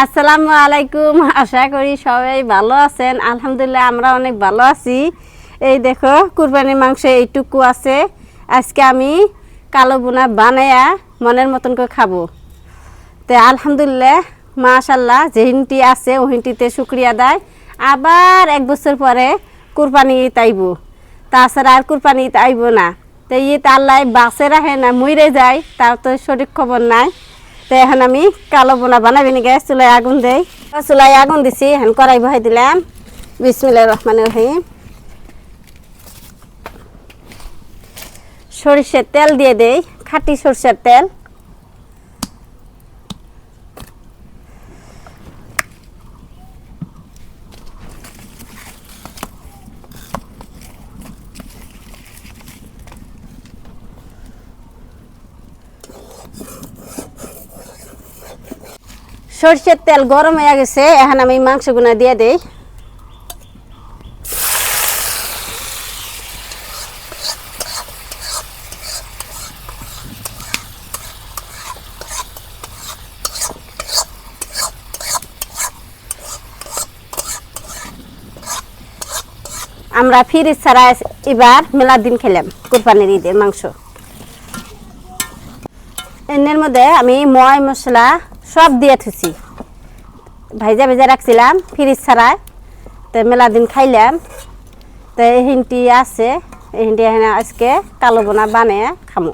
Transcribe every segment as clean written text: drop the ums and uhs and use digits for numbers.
আসসালামু আলাইকুম। আশা করি সবাই ভালো আছেন। আলহামদুলিল্লাহ আমরা অনেক ভালো আছি। এই দেখো কুরবানির মাংস এইটুকু আছে। আজকে আমি কালো বোনা বানায়া মনের মতন করে খাবো। তো আলহামদুলিল্লাহ মাশাল্লাহ যেহিনটি আছে ওহিনটিতে শুক্রিয়া দেয়। আবার এক বছর পরে কুরবানি ঈদ আইব, তাছাড়া আর কুরবানি ঈদ আইব না। তো ঈদ আল্লাহ বাসে রাখে না মরে যায়, তার তো সঠিক খবর নাই। তো এখন আমি কালো বোনা বানাবি নাকি চুলায় আগুন দেই। চুলায় আগুন দিছি, এখন কড়াই বহাই দিলাম। বিসমিল্লাহির রহমানির রহিম। সরিষার তেল দিয়ে দেই, খাঁটি সরিষার তেল। সরষের তেল গরম হয়ে গেছে, এখন আমি মাংসগুলো দিয়ে দেই। আমরা ফ্রিজ ছাড়া এবার মেলা দিন খেলাম কুরবানির ঈদের মাংস। এর মধ্যে আমি ময় মশলা সব দিয়ে থুছি, ভাইজা ভেজা রাখছিলাম ফ্রিজ ছাড়ায়। তো মেলা দিন খাইলাম। তো এই হিনটি আছে, এই হিনটি এখানে আজকে কালো বোনা বানিয়ে খামো।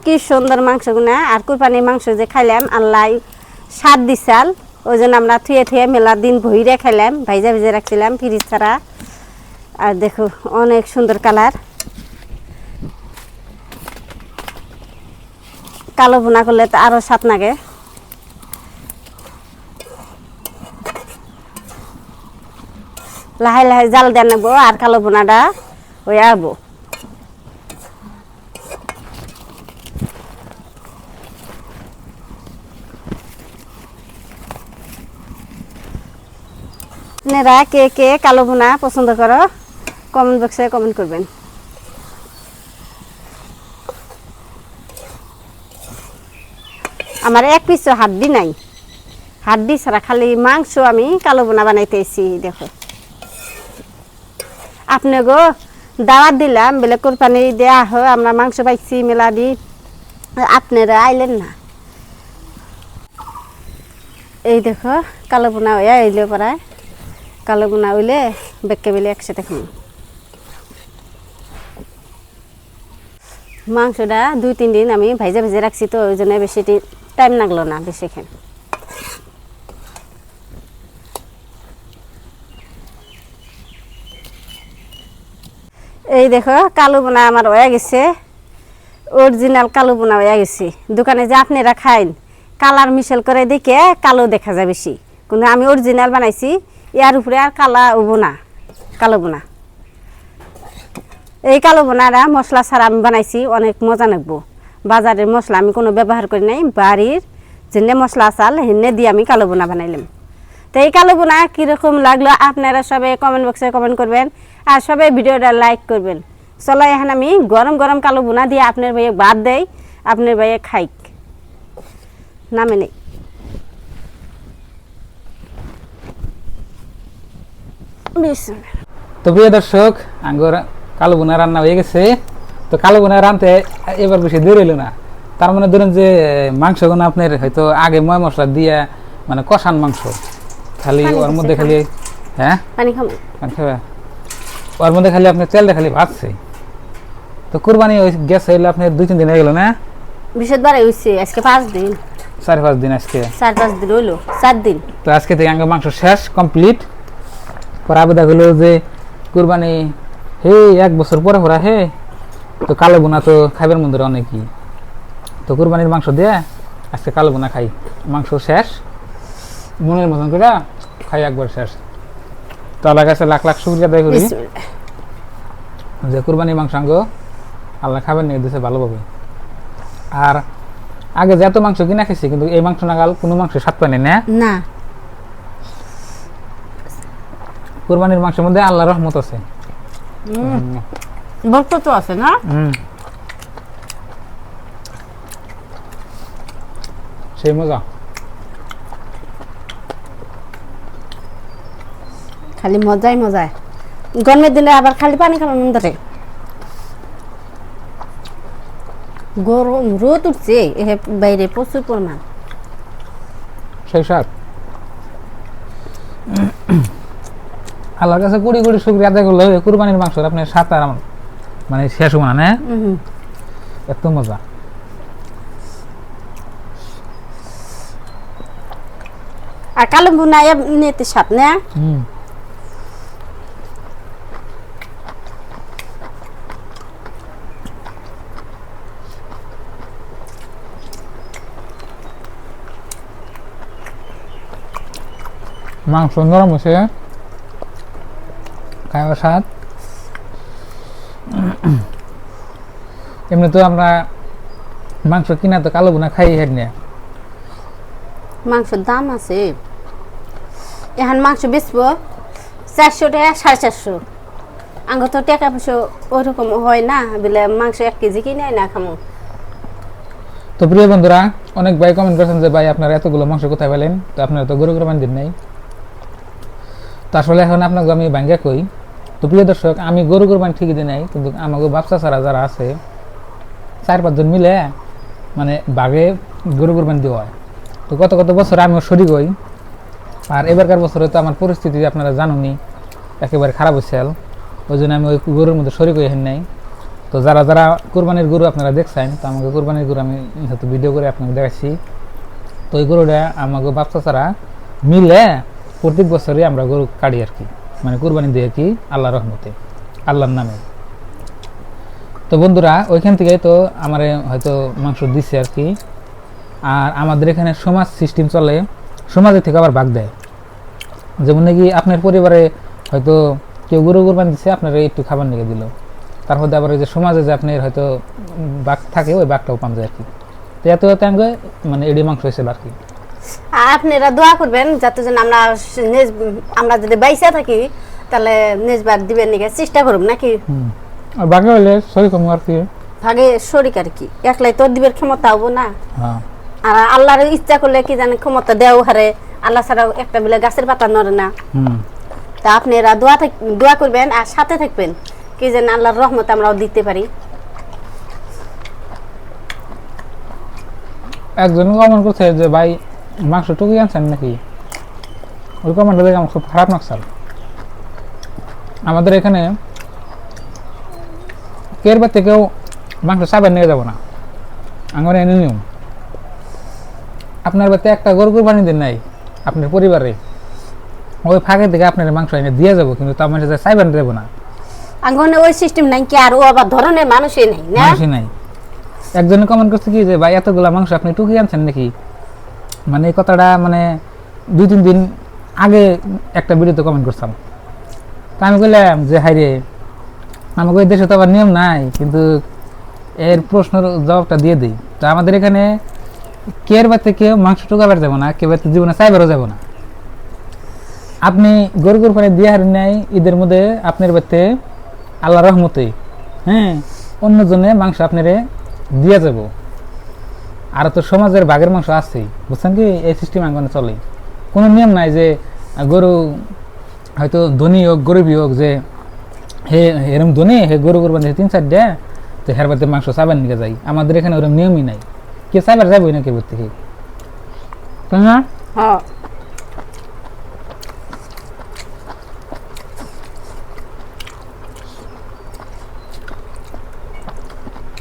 কি সুন্দর মাংসগুনা। আর কুরবানির মাংস যে খাইলাম আল্লাহ স্বাদ দিছাল, ওই জন্য আমরা থুয়ে থুয়ে মেলা দিন ভইরে খাইলাম, ভাইজা ভেজা রাখছিলাম ফ্রিজ ছাড়া। আর দেখো অনেক সুন্দর কালার। কালো ভুনা করলে তো আরো স্বাদ লাগে। লাহে লাহে জাল দেন নেবো আর কালো ভুনাটা হয়ে আসবো। আপনারা কে কে কালো ভুনা পছন্দ করো কমেন্ট বক্সে কমেন্ট করবেন। আমার এক পিসও হাড্ডি নাই, হাড্ডি ছাড়া খালি মাংস আমি কালো ভুনা বানাইতেছি। দেখো আপনাগো দাওয়াত দিলাম বলে কোরবানি দেওয়া হয়, আমরা মাংস পাইছি মেলা দি, আপনারা আইলেন না। এই দেখো কালো ভুনা হইয়া আইলে পড়ায়, কালো বোনা হইলে বেঁকে বেলে একসাথে খাবো। মাংসটা 2-3 দিন আমি ভাইজা ভেজে রাখছি, তো ওই জন্য বেশি টাইম লাগলো না বেশি খান। এই দেখো কালো বোনা আমার হয়ে গেছে, অরিজিনাল কালো বোনা হয়ে গেছে। দোকানে যে আপনারা খাইন কালার মিশেল করে দেখে কালো দেখা যায় বেশি, কিন্তু আমি অরিজিনাল বানাইছি। ইয়ার উপরে আর কালা হবো না কালো বোনা। এই কালো বোনারা মশলা ছাড়া আমি বানাইছি, অনেক মজা লাগবো। বাজারের মশলা আমি কোনো ব্যবহার করি নাই, বাড়ির যেনে মশলা চাল হেনে দিয়ে আমি কালো বোনা বানাইলাম। তো এই কালো বোনা কীরকম লাগলো আপনারা সবাই কমেন্ট বক্সে কমেন্ট করবেন, আর সবাই ভিডিওটা লাইক করবেন। চলো এখন আমি গরম গরম কালো বোনা দিয়ে আপনার ভাইয়ে ভাত দেই, আপনার ভাইয়ে খাইক নামে নেই। তো প্রিয় দর্শক, আঙ্গুর কালো বোনা রান্না হয়ে গেছে। তো কালো বোনা রানতে এবার বেশি দেরি হলো না। তার মানে ধরুন যে মাংসগুলো আপনার হয়তো আগে ময় মশলা দিয়ে মানে কষান মাংস, খালি ওর মধ্যে খালি হ্যাঁ পানি খাবে, ওর মধ্যে খালি আপনার তেলটা খালি ভাজছে। তো কুরবানি গ্যাস হইলে আপনার 2-3 দিন হয়ে গেল না? বৃহস্পতিবার হইছে, আজকে 5 দিন 4-5 দিন, আজকে 4-5 দিন হইলো, 4 দিন। তো আজকে থেকে আঙ্গুর মাংস শেষ কমপ্লিট। আবেদা হলো যে কুরবানি হে 1 বছর পরে পরা হে, তো কালো বোনা তো খাইবার মধ্যে অনেকই। তো কুরবানির মাংস দিয়ে আজকে কালো বোনা খাই, মাংস শেষ মনের মতন করে খাই একবার শেষ। তো আল্লাহর কাছে লাখ লাখ শুকরিয়া আদায় করি যে কুরবানির মাংস আল্লাহ খাবার নিয়ে দিয়েছে ভালোভাবে। আর আগে যত মাংস কিনা খেয়েছি, কিন্তু এই মাংস নাগাল কোনো মাংস স্বাদ পাই না। কুরবানির মাংসের মধ্যে আল্লাহর রহমত আছে। বলতো তো আছে না? সেই মজা। খালি মজাই মজা। গরমের দিনে আবার খালি পানি খাবার মন ধরে। গরম রোদ উঠছে বাইরে প্রচুর পরিমাণ। সেই স্বাদ। আল্লাহর কাছে কোটি কোটি শুকরিয়া আদায় করলে কুরবানির মাংস আপনার স্বাদ আর মানে শেষ হবে না, এত মজা। আর কালো ভুনা এমনিতে স্বাদ না? মাংস নরম হয়েছে, খাওয়ার স্বাদ। এমনি তো আমরা মাংস কিনা তো কালো ভুনা খাই হেড নিয়ে। মাংসের দাম আছে এখন, মাংস বেচবো 400 টাকা 450। আঙ্গ তো টাকা পয়সা ওইরকম হয় না বলে মাংস 1 কেজি কিনে না খামো। তো প্রিয় বন্ধুরা, অনেক ভাই কমেন্ট করেছেন যে ভাই আপনারা এতগুলো মাংস কোথায় পেলেন, তো আপনারা তো গরু কোরবানি দিন নাই। তো আসলে এখন আপনাকে আমি ভাঙ্গা কই। তো প্রিয় দর্শক, আমি গরু কোরবানি ঠিকই দিই নাই, কিন্তু আমাকে ব্যবসা ছাড়া যারা আছে 4-5 জন মিলে মানে বাঘে গরু কোরবানি দেওয়া হয়। তো কত কত বছর আমিও শরিক হই। আর এবারকার বছরে তো আমার পরিস্থিতি আপনারা জানুনি, একেবারে খারাপ হয়েছিল। ওই জন্য আমি ওই গরুর মধ্যে শরিক হয়ে নাই। তো যারা যারা কোরবানির গরু আপনারা দেখছেন, তো আমাকে কোরবানির গরু আমি হয়তো ভিডিও করে আপনাকে দেখাচ্ছি। তো ওই গরুটা আমাকে ব্যবসা ছাড়া মিলে প্রত্যেক বছরই আমরা গরু কাটি আর কি, মানে কোরবানি দিয়ে কি আল্লাহর রহমতে, আল্লাহর নামে। তো বন্ধুরা, ওইখান থেকে তো আমার হয়তো মাংস দিচ্ছে আর কি। আর আমাদের এখানে সমাজ সিস্টেম চলে, সমাজের থেকে আবার ভাগ দেয়। যেমন নাকি আপনার পরিবারে হয়তো কেউ গরু কোরবানি দিচ্ছে, আপনারা একটু খাবার নিয়ে দিল, তারপর আবার ওই যে সমাজে যে আপনার হয়তো ভাগ থাকে, ওই ভাগটাও পান যায় আর কি। তো এত এত মানে এডি মাংস হয়েছিল আর কি। আপনারা দোয়া করবেন যাতে যেন আমরা যদি বাইসা থাকি তাহলে নেক্সটবার দিবেন নাকি চেষ্টা করব নাকি। আর ভাগে হলে শরীর কম আর কি, ভাগে শরীর আর কি, একলাই তো দিবের ক্ষমতা হবো না। হ্যাঁ, আর আল্লাহর ইচ্ছা করলে কি জানে ক্ষমতা দেও হারে, আল্লাহ ছাড়া একটা বিলে গাছের পাতা নড়ে না। তা আপনারা দোয়া করবেন আর সাথে থাকবেন, কি যেন আল্লাহর রহমত আমরাও দিতে পারি। একজন কমেন্ট করছে যে ভাই মাংস টুকি আনছেন নাকি, ওই কমেন্টটা দেখে আমার খুব খারাপ লাগছে। আমাদের এখানে কেরবা থেকেও মাংস সাবেন নিয়ে যাবো না, আমার এনে নিয়ম। আপনার বাড়িতে একটা গরু কোরবানি দিন নাই আপনার পরিবারে, ওই ফাঁকে থেকে আপনার মাংস এনে দিয়ে যাবো, কিন্তু তার মানে সাইবেন দেবো না। আঙ্গনে ওই সিস্টেম নাই কি, আর ও আবার ধরনের মানুষই নাই না, মানুষই নাই। একজনে কমেন্ট করছে কি যে ভাই এতগুলা মাংস আপনি টুকি আনছেন নাকি, মানে এই কথাটা মানে 2-3 দিন আগে একটা ভিডিওতে কমেন্ট করছিলাম। তা আমি বললাম যে হাই রে, আমাকে ওই দেশে তো আবার নিয়ম নাই, কিন্তু এর প্রশ্নের জবাবটা দিয়ে দিই। তো আমাদের এখানে কের বাড়িতে কেউ মাংস টুকাবার যাবো না, কেউ বাড়িতে জীবনে চাইবারও যাবো না। আপনি গরু কোরবানি দিয়ে হারেন নাই ঈদের মধ্যে, আপনার বাড়িতে আল্লাহ রহমতে হ্যাঁ অন্যজনে মাংস আপনারে দিয়ে যাব। আর তো সমাজের বাঘের মাংস আছেই, বুঝছেন কি, এই সিস্টেম আঙ্গনে চলে। কোনো নিয়ম নাই যে গরু হয়তো ধনী হোক গরিবই হোক, যে হে এরম ধনী হে গরু কোরবানি 3-4 ডে তো হের বাড়িতে মাংস চাইবার নিয়ে যাই। আমাদের এখানে ওরকম নিয়মই নাই, কে চাইবার যাবই না কেবল থেকে, তাই না?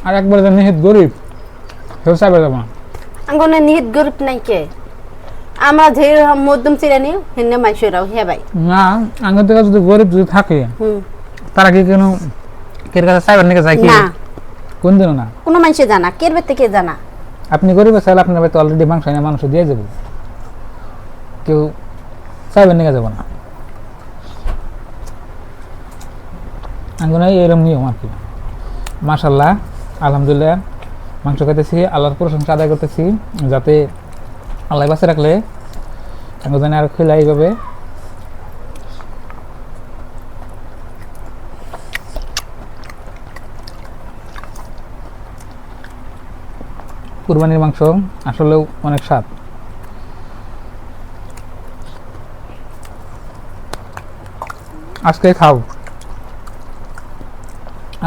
আর একবার যে নিহিত গরিব সেও চাইবার যাবো না। আঙ্গনে নিহিত গরিব নাই কে, আমরা যে মধ্যম শ্রেণী হিন্দে মাইসেরাও হে ভাই না, আঙ্গের থেকে যদি গরিব যদি থাকে তারা কি কেন কের কাছে চাইবার নিয়ে যায় কি? না, কোন দিনও না, কোনো মানুষে জানা কের বাড়িতে কে জানা। আপনি গরিব চাইলে আপনার বাড়িতে অলরেডি মাংস এনে মানুষ দিয়ে যাবো, কেউ চাইবার নিয়ে যাবো না। আঙ্গনে এরকম নিয়ম আর কি। মাশাআল্লাহ, আলহামদুলিল্লাহ, মাংস খাইতেছি, আল্লাহর প্রশংসা আদায় করতেছি, যাতে আল্লাহ বাঁচে রাখলে জানি আর খেলা এইভাবে। কুরবানির মাংস আসলেও অনেক স্বাদ। আজকে খাও,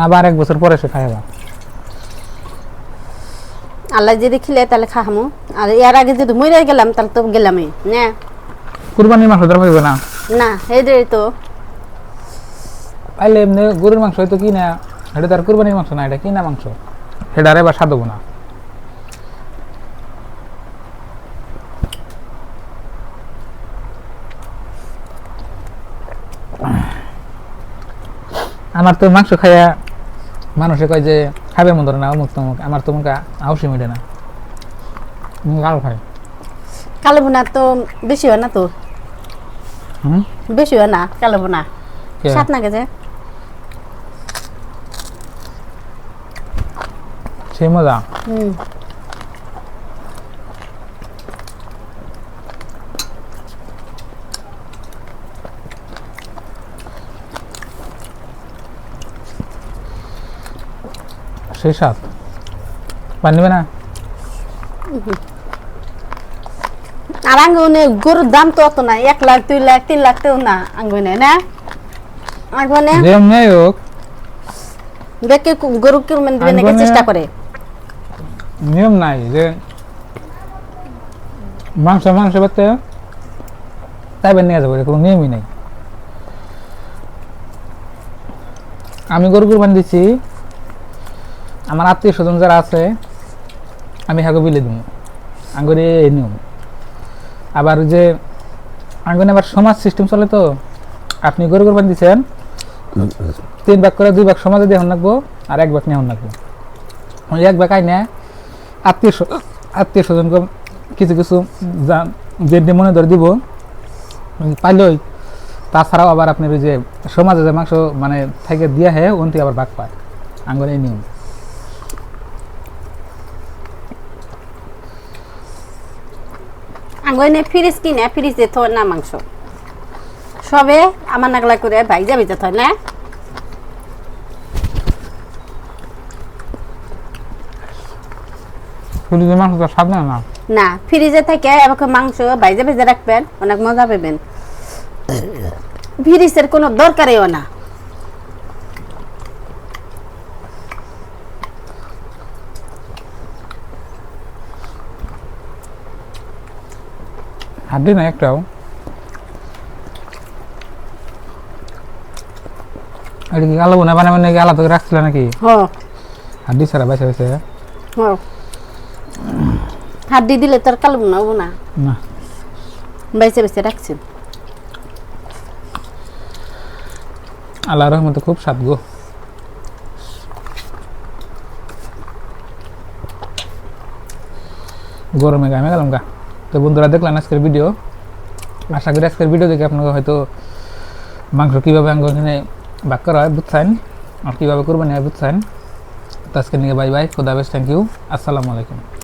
আবার 1 বছর পরে সে খাইবা। আল্লাহ যদি খিলে তাহলে খাহামু, আর এর আগে যদি মরে গেলাম তাহলে তো গেলামই না। কুরবানির মাংস ধরা হইবে না না এই তো পাইলে এমনি গরুর মাংস হয়তো কি না, এটা তার কুরবানির মাংস না, এটা কিনা মাংস, সেটা আর এবার স্বাদ হবো না। আমার তো মাংস খাইয়া মানুষে কয় যে খাবে মন ধরে না, অমুক তমুক, আমার তো মুখে আউসি মিটে না, গাল খায়। কালো বোনা তো বেশি হয় না তো, বেশি হয় না কালো বোনা, সাত না গেছে সেই মজা। সেই স্বাদ পানি নেবে না। আর আঙ্গুনে গরুর দাম তো অত না, 1 লাখ 2 লাখ 3 লাখ তেও না আঙ্গুনে না। আঙ্গুনে যেমনি হোক দেখে গরু কুরবানি দিবে নাকি চেষ্টা করে। নিয়ম নাই যে মাংস বাড়তে তাই নিয়ে যাবো, কোনো নিয়মই নাই। আমি গরু কুরবানি দিচ্ছি, আমার আত্মীয় স্বজন যারা আছে আমি হাগো বিলে দিব, আঙ্গুরে এই নিয়ম। আবার যে আঙ্গুনে আবার সমাজ সিস্টেম চলে, তো আপনি গরু কুরবানি দিচ্ছেন 3 ভাগ করে 2 ভাগ সমাজে দিয়ে লাগবো, আর 1 ভাগ নেওয়া লাগবো। ওই 1 ভাগ আইনে আত্মীয় স্বজনকে কিছু কিছু যে মনে ধরে দিব পাইলই। তাছাড়াও আবার আপনার ওই যে সমাজে যে মাংস মানে থেকে দিয়া হে ওনটি আবার ভাগ পায়, আঙ্গুরে এই নিয়ম। আঙ্গুনে ফ্রিজ কিনে ফ্রিজে থয় না মাংস, সবে আমার নাগলা করে ভাইজা ভেজা থয় না। ফ্রিজের মাংস তো স্বাদ না না। না ফ্রিজে থেকে এবার মাংস ভাইজা ভেজা রাখবেন, অনেক মজা পাবেন। ফ্রিজের কোনো দরকারইও না। হাড্ডি না একটাও। এটা কি কালো বোনা বানাবেন নাকি আলাদা করে রাখছিল নাকি? হাড্ডি ছাড়া বেছে বেছে হাড্ডি দিলে তোর কালো বোনা হবো না, না বেছে বেছে রাখছেন। আল্লাহ রহমতে খুব স্বাদ গো। গরমে গামে গেলাম গা। তো বন্ধুরা দেখলেন আজকের ভিডিও, আশা করি আজকের ভিডিও দেখে আপনাকে হয়তো মাংস কীভাবে এখানে ভাগ করা হয় বুঝছেন, আর কীভাবে কুরবানি হয় বুঝছেন। তো আজকে নিয়ে বাই বাই, খোদা হাফেজ, থ্যাংক ইউ, আসসালামু আলাইকুম।